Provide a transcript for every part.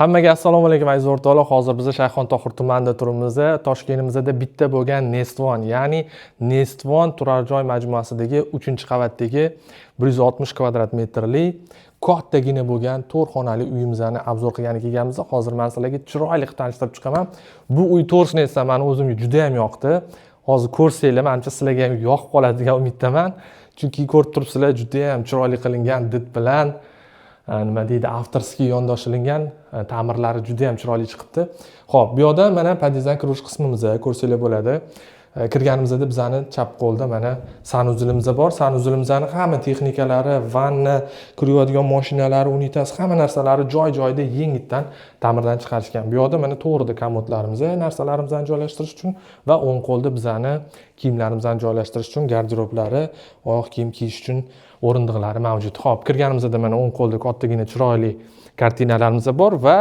Hammaga assalomu alaykum aziz o'rtoqlar. Hozir biz Shayxontohur tumanida turibmiz. Toshkentimizda bitta bo'lgan Nestvon, ya'ni Nestvon turar joy majmuasidagi 3-qavatdagi 160 kvadrat metrli kattagina bo'lgan 4 xonali uyimizni obzor qilgani kelganmiz. Hozir men sizlarga chiroyli qilib tanishtirib chiqaman. Bu uy to'g'risini aytsam, meni o'zimga juda ham yoqdi. Hozir ko'rsanglar, menimcha sizlarga ham yoqib qoladi degan umiddaman. Chunki ko'rib turibsizlar, juda ham chiroyli qilingan did bilan nima deydi, avtorskiy yondoshilingan ta'mirlari juda ham chiroyli chiqibdi. Xo'p, bu yoqda mana podyezddan kirish qismimiz ko'rsanglar bo'ladi. Kirganimizda bizani chap qo'lda mana sanuzilimiz bor. Sanuzilimizning hamma texnikalari, vanna, kiradigan mashinalari, unitas, hamma narsalari joy-joyida yengitdan ta'mirdan chiqarishgan. Bu yoqda mana to'g'rida komodlarimiz, narsalarimizni joylashtirish uchun va o'ng qo'lda bizani kiyimlarimizni joylashtirish uchun garderoblari, oyoq kiyim kiyish uchun o'rindiqlari mavjud. Xo'p, kirganimizda mana o'ng qo'lda kattagina chiroyli kartinalarimiz bor va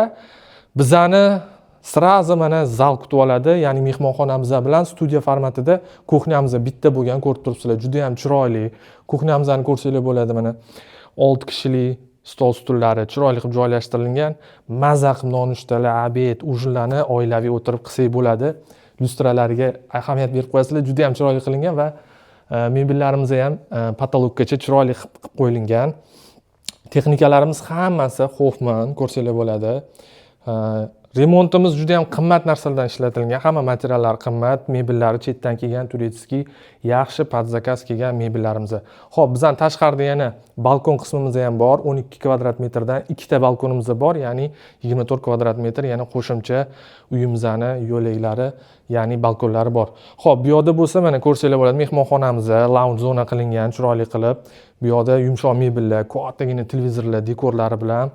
bizani srazi mana zal kutib oladi, ya'ni mehmonxonamiz bilan studiya formatida kuxnyamiz bitta bo'lgan, ko'rib turibsizlar, juda ham chiroyli. Kuxnyamizni ko'rsanglar bo'ladi, mana 6 kishilik stol stullari chiroyli qilib joylashtirilgan. Maza qilib nonushtalar, obed, ujinlarni oilaviy o'tirib qilsak bo'ladi. Lyustralariga ahamiyat berib qo'yasizlar, juda ham chiroyli qilingan va mebellarimiz ham patologgacha chiroyli qilib qo'yilgan. Texnikalarimiz hammasi Hoffman, ko'rsanglar bo'ladi. Remontimiz juda ham qimmat narsalardan ishlatilgan. Hamma materiallar qimmat, mebellari chetdan kelgan, turetskiy, yaxshi podzakaz kelgan mebellarimiz. Xo'p, bizning tashqarida yana balkon qismimiz ham bor. 12 kvadrat metrdan ikkita balkonimiz bor, ya'ni 24 kvadrat metr, yana qo'shimcha uyimizning yo'laklari, ya'ni balkonlari bor. Xo'p, bu yoqda bo'lsa mana ko'rsanglar bo'ladi, mehmonxonamiz lounge zona qilingan, chiroyli qilib. Bu yoqda yumshoq mebellar, kattagina televizorlar, dekorlari bilan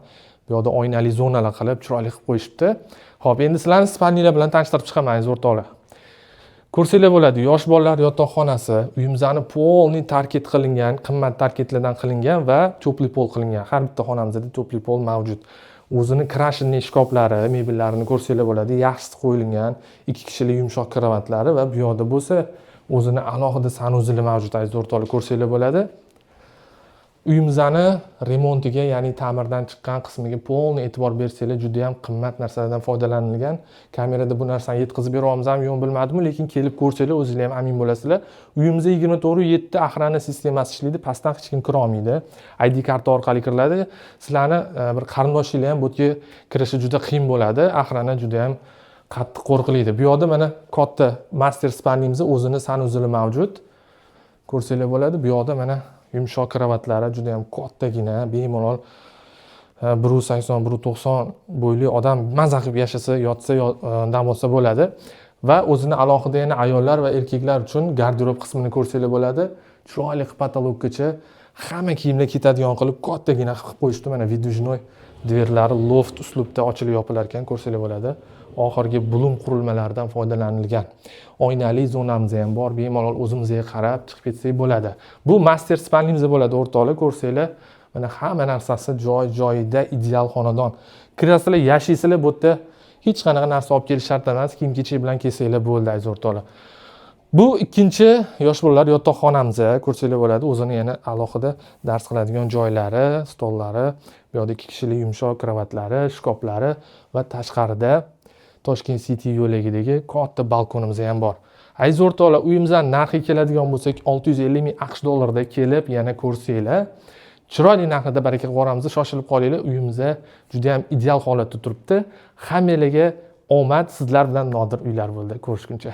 bu yoqda oynali zonalar qilib chiroyli qilib qo'yishibdi. Xo'p, endi sizlarni spalnilar bilan tanishtirib chiqaman aziz o'rtoqlar. Ko'rsanglar bo'ladi, yosh bolalar yotoqxonasi, uyimizni polni tarkit qilingan, qimmat tarkitlardan qilingan va to'pli pol qilingan. Har bitta xonamizda to'pli pol mavjud. O'zini krashinli shkoflari, mebellarini ko'rsanglar bo'ladi, yaxshisi qo'yilgan, 2 kishilik yumshoq kravatlari va bu yoqda bo'lsa o'zini alohida sanuzili mavjud aziz o'rtoqlar, ko'rsanglar bo'ladi. Uyimizni remontiga, ya'ni ta'mirdan chiqqan qismiga polni e'tibor bersanglar, juda ham qimmat narsalardan foydalanilgan. Kamerada bu narsani yetkazib beramizmi, yo'q bilmadim, lekin kelib ko'rsanglar o'zingizlar ham amin bo'lasizlar. Uyimizda 24/7 охрана sistemasi ishlaydi, pastdan hech kim kira olmaydi. ID karta orqali kiriladi. Sizlarni bir qarindoshinglar ham bu yerga kirishi juda qiyin bo'ladi. Охрана juda ham qattiq qo'riqlaydi. Bu yoqda mana katta master spalnimiz o'zini sanuzili mavjud. Ko'rsanglar bo'ladi. Bu yoqda mana yumshoq kravatlari juda ham kattagina, bemalol 180-190 bo'yli odam maza qilib yashasa, yotsa, dam olsa bo'ladi. Va o'zini alohida yana ayollar va erkaklar uchun garderob qismini ko'rsanglar bo'ladi. Chiroyli patologgacha hamma kiyimlar ketadigan qilib kattagina qilib qo'yishdi. Mana vidujnoy dverlari loft uslubda ochilib yopilar ekan, ko'rsanglar bo'ladi. Oxirgi bulum qurilmalaridan foydalanilgan. Oynali zonamiz ham bor, bemalol o'zimizga qarab chiqib ketsak bo'ladi. Bu master spalnimiz bo'ladi o'rtoqlar, ko'rsanglar. Mana hamma narsasi joy-joyida, ideal xonadon. Kirasizlar, yashaysizlar, bu yerda hech qanaqa narsa olib kelish shart emas, kiyim-kechak bilan kelsanglar bo'ldi aziz o'rtoqlar. Bu ikkinchi yosh bolalar yotoqxonamiz, ko'rsanglar bo'ladi. O'zini yana alohida dars qiladigan joylari, stollari, bu yoqda 2 kishilik yumshoq kravatlari, shkoflari va tashqarida Toshkent City yo'lagidagi katta balkonimiz ham bor. Aziz o'rtoqlar, uyimizdan narxi keladigan bo'lsak 650 ming AQSh dollarida kelib, yana ko'rsanglar. Chiroyli narxda baraka qilib boramiz, shoshilib qolinglar. Uyimiz juda ham ideal holatda turibdi. Hammalarga omad, sizlar bilan Nodir uylar bo'ldi. Ko'rishguncha.